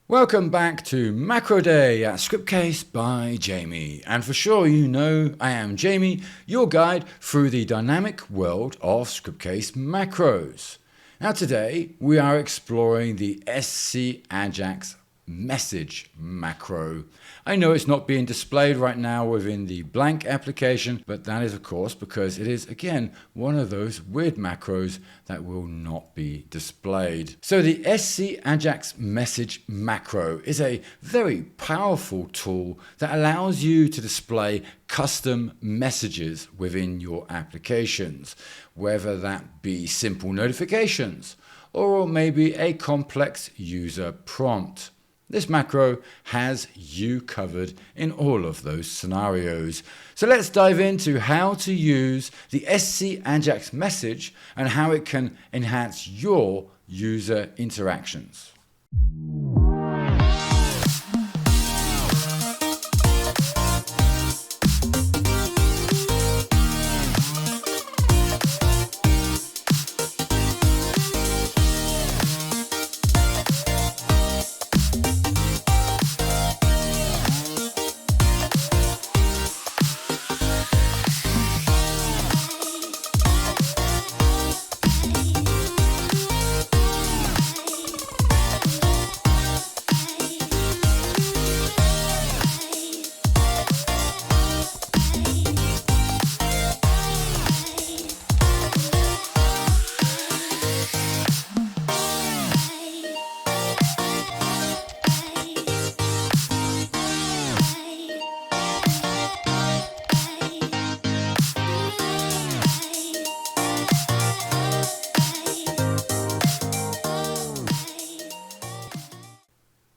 Welcome back to Macro Day at Scriptcase by Jamie. And for sure you know I am Jamie, your guide through the dynamic world of Scriptcase macros. Now today we are exploring the AJAX message macro. I know it's not being displayed right now within the blank application, but that is of course because it is again one of those weird macros that will not be displayed. So the AJAX message macro is a very powerful tool that allows you to display custom messages within your applications, whether that be simple notifications or maybe a complex user prompt. This macro has you covered in all of those scenarios. So let's dive into how to use the AJAX message and how it can enhance your user interactions.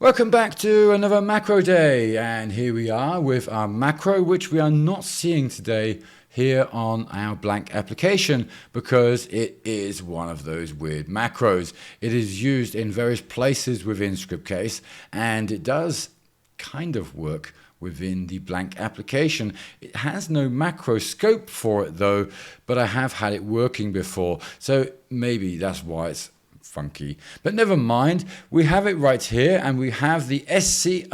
Welcome back to another macro day, and here we are with our macro which we are not seeing today here on our blank application because it is one of those weird macros. It is used in various places within Scriptcase and it does kind of work within the blank application. It has no macro scope for it though, but I have had it working before, so maybe that's why it's funky. But never mind, we have it right here and we have the SC_AJAX_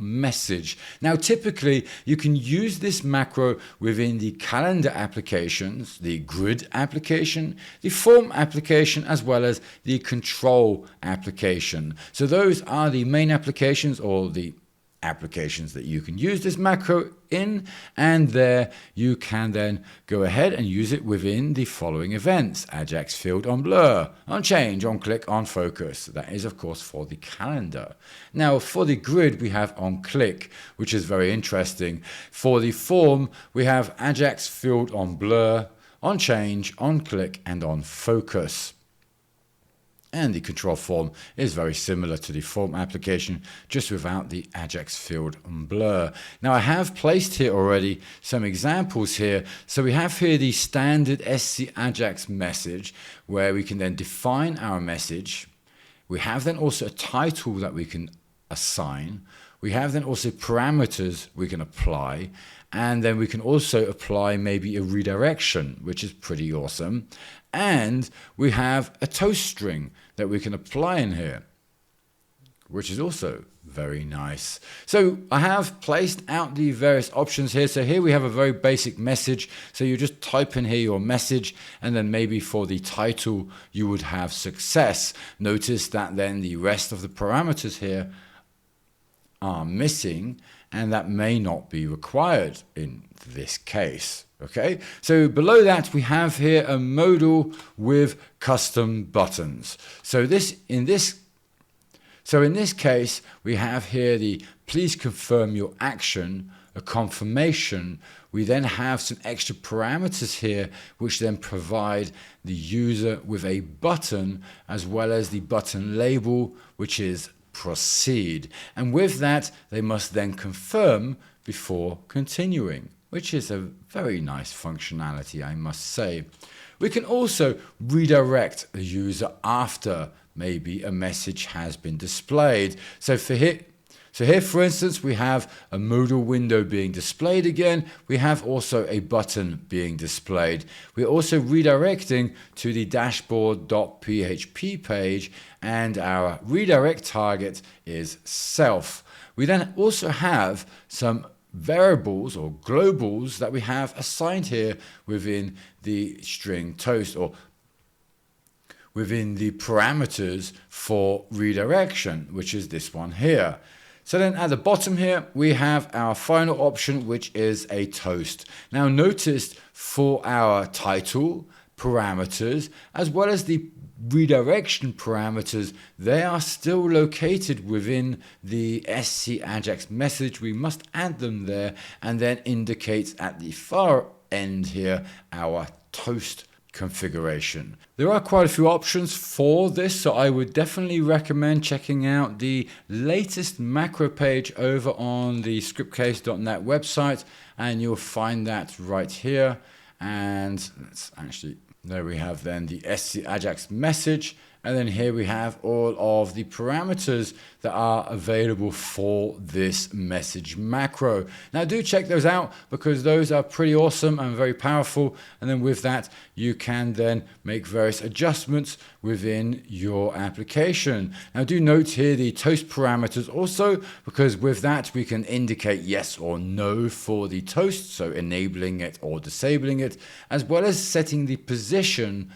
message. Now typically you can use this macro within the calendar applications, the grid application, the form application, as well as the control application. So those are the main applications or the applications that you can use this macro in, and there you can then go ahead and use it within the following events: AJAX field on blur, on change, on click, on focus. That is of course for the calendar. Now for the grid we have on click, which is very interesting. For the form we have AJAX field on blur, on change, on click, and on focus. And the control form is very similar to the form application, just without the AJAX field on blur. Now I have placed here already some examples here. So we have here the standard SC_AJAX message where we can then define our message. We have then also a title that we can assign. We have then also parameters we can apply, and then we can also apply maybe a redirection, which is pretty awesome. And we have a toast string that we can apply in here, which is also very nice. So I have placed out the various options here. So here we have a very basic message. So you just type in here your message, and then maybe for the title you would have success. Notice that then the rest of the parameters here are missing, and that may not be required in this case. Okay, so below that we have here a modal with custom buttons. So in this case we have here the please confirm your action, a confirmation. We then have some extra parameters here which then provide the user with a button as well as the button label, which is proceed, and with that they must then confirm before continuing, which is a very nice functionality, I must say. We can also redirect the user after maybe a message has been displayed. So for here, So here, for instance, we have a modal window being displayed again. We have also a button being displayed. We're also redirecting to the dashboard.php page, and our redirect target is self. We then also have some variables or globals that we have assigned here within the string toast, or within the parameters for redirection, which is this one here. So then at the bottom here, we have our final option, which is a toast. Now notice for our title parameters, as well as the redirection parameters, they are still located within the SC-AJAX message. We must add them there and then indicate at the far end here our toast configuration. There are quite a few options for this, so I would definitely recommend checking out the latest macro page over on the scriptcase.net website, and you'll find that right here. And let's actually, there we have then the SC-AJAX message, and then here we have all of the parameters that are available for this message macro. Now do check those out, because those are pretty awesome and very powerful, and then with that you can then make various adjustments within your application. Now do note here the toast parameters also, because with that we can indicate yes or no for the toast, so enabling it or disabling it, as well as setting the position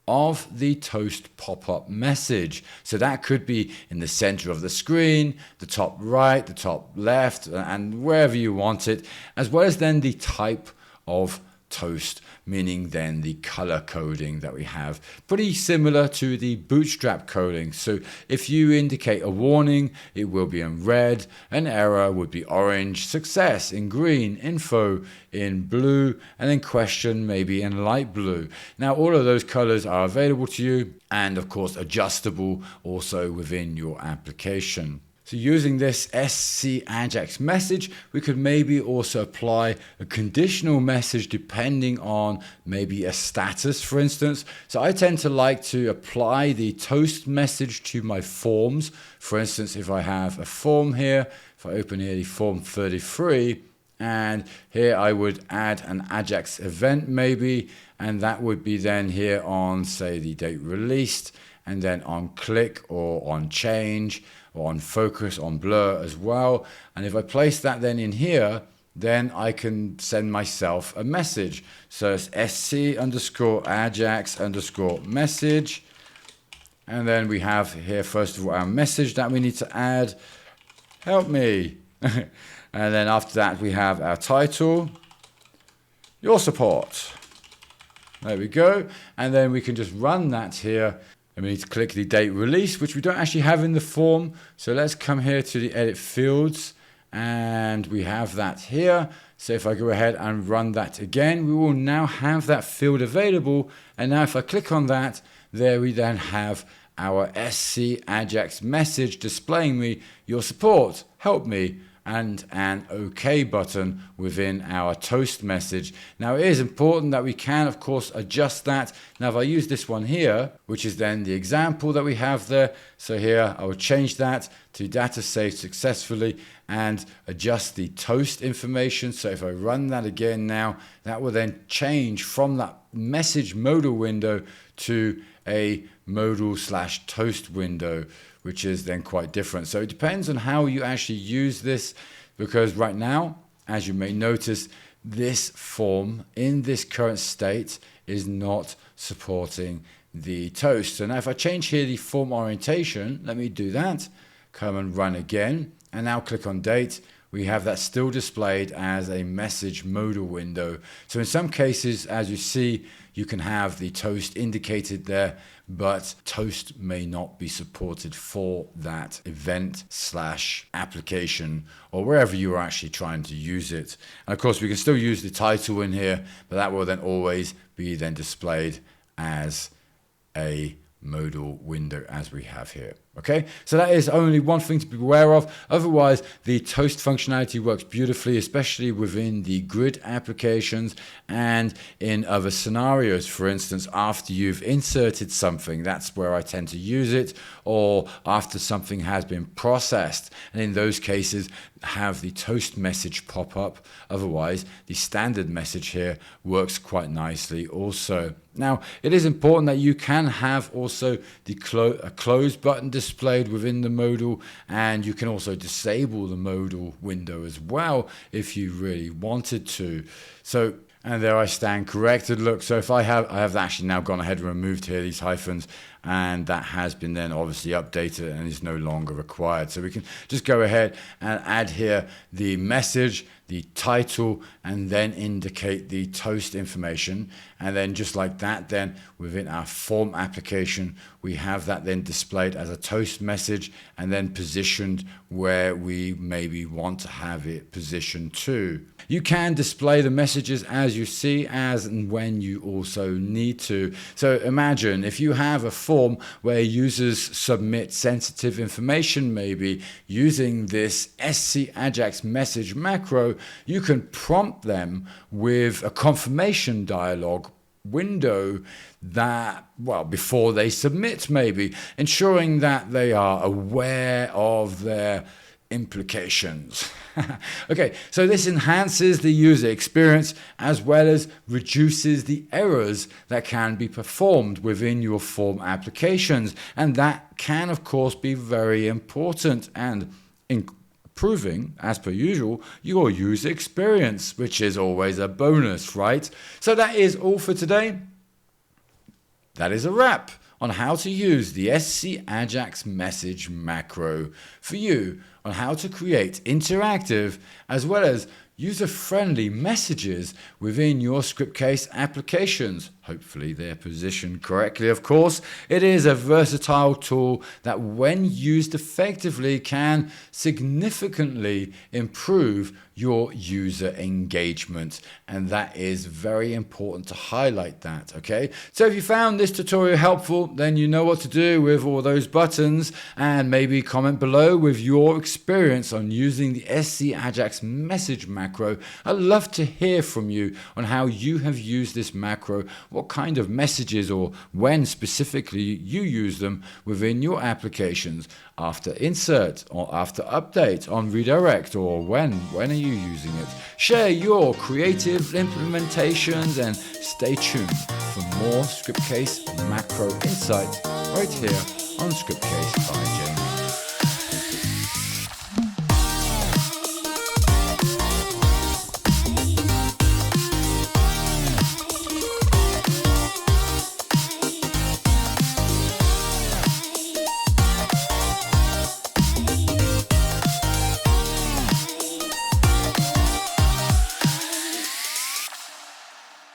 of the toast pop-up message. So that could be in the center of the screen, the top right, the top left, and wherever you want it, as well as then the type of toast, meaning then the color coding that we have, pretty similar to the Bootstrap coding. So if you indicate a warning, it will be in red, an error would be orange, success in green, info in blue, and then question maybe in light blue. Now all of those colors are available to you, and of course adjustable also within your application. So using this SC-AJAX message, we could maybe also apply a conditional message depending on maybe a status, for instance. So I tend to like to apply the toast message to my forms. For instance, if I have a form here, if I open here the form 33, and here I would add an AJAX event maybe, and that would be then here on, say, the date released, and then on click or on change, or on focus, on blur as well. And if I place that then in here, then I can send myself a message. So it's SC_AJAX_message. And then we have here, first of all, our message that we need to add. Help me. And then after that, we have our title, your support. There we go. And then we can just run that here. And we need to click the date release, which we don't actually have in the form. So let's come here to the edit fields, and we have that here. So if I go ahead and run that again, we will now have that field available. And now if I click on that, there we then have our SC-AJAX message displaying me your support, help me, and an OK button within our toast message. Now it is important that we can of course adjust that. Now if I use this one here, which is then the example that we have there, so here I will change that to data saved successfully and adjust the toast information. So if I run that again now, that will then change from that message modal window to a modal/toast window, which is then quite different. So it depends on how you actually use this, because right now, as you may notice, this form in this current state is not supporting the toast. So now if I change here the form orientation, let me do that, come and run again, and now click on date, we have that still displayed as a message modal window. So in some cases, as you see, you can have the toast indicated there, but toast may not be supported for that event/application or wherever you are actually trying to use it. And of course, we can still use the title in here, but that will then always be then displayed as a modal window as we have here. Okay, so that is only one thing to be aware of. Otherwise, the toast functionality works beautifully, especially within the grid applications and in other scenarios. For instance, after you've inserted something, that's where I tend to use it, or after something has been processed. And in those cases, have the toast message pop up. Otherwise, the standard message here works quite nicely also. Now, it is important that you can have also the close button displayed within the modal, and you can also disable the modal window as well if you really wanted to. So, and there I stand corrected. Look, so if I have actually now gone ahead and removed here these hyphens, and that has been then obviously updated and is no longer required. So we can just go ahead and add here the message, the title, and then indicate the toast information. And then just like that, then within our form application, we have that then displayed as a toast message and then positioned where we maybe want to have it positioned to. You can display the messages as you see, as and when you also need to. So imagine if you have a form where users submit sensitive information, maybe using this AJAX message macro, you can prompt them with a confirmation dialog window that, well, before they submit, maybe ensuring that they are aware of their implications. Okay, so this enhances the user experience as well as reduces the errors that can be performed within your form applications, and that can of course be very important and improving, as per usual, your user experience, which is always a bonus, right? So that is all for today. That is a wrap on how to use the AJAX message macro for you on how to create interactive as well as user-friendly messages within your Scriptcase applications. Hopefully they're positioned correctly, of course. It is a versatile tool that when used effectively can significantly improve your user engagement, and that is very important to highlight that, okay? So if you found this tutorial helpful, then you know what to do with all those buttons, and maybe comment below with your experience on using the AJAX message macro. I'd love to hear from you on how you have used this macro, what kind of messages or when specifically you use them within your applications, after insert or after update, on redirect, or when are you using it? Share your creative implementations and stay tuned for more Scriptcase macro insights right here on Scriptcase by Jamie.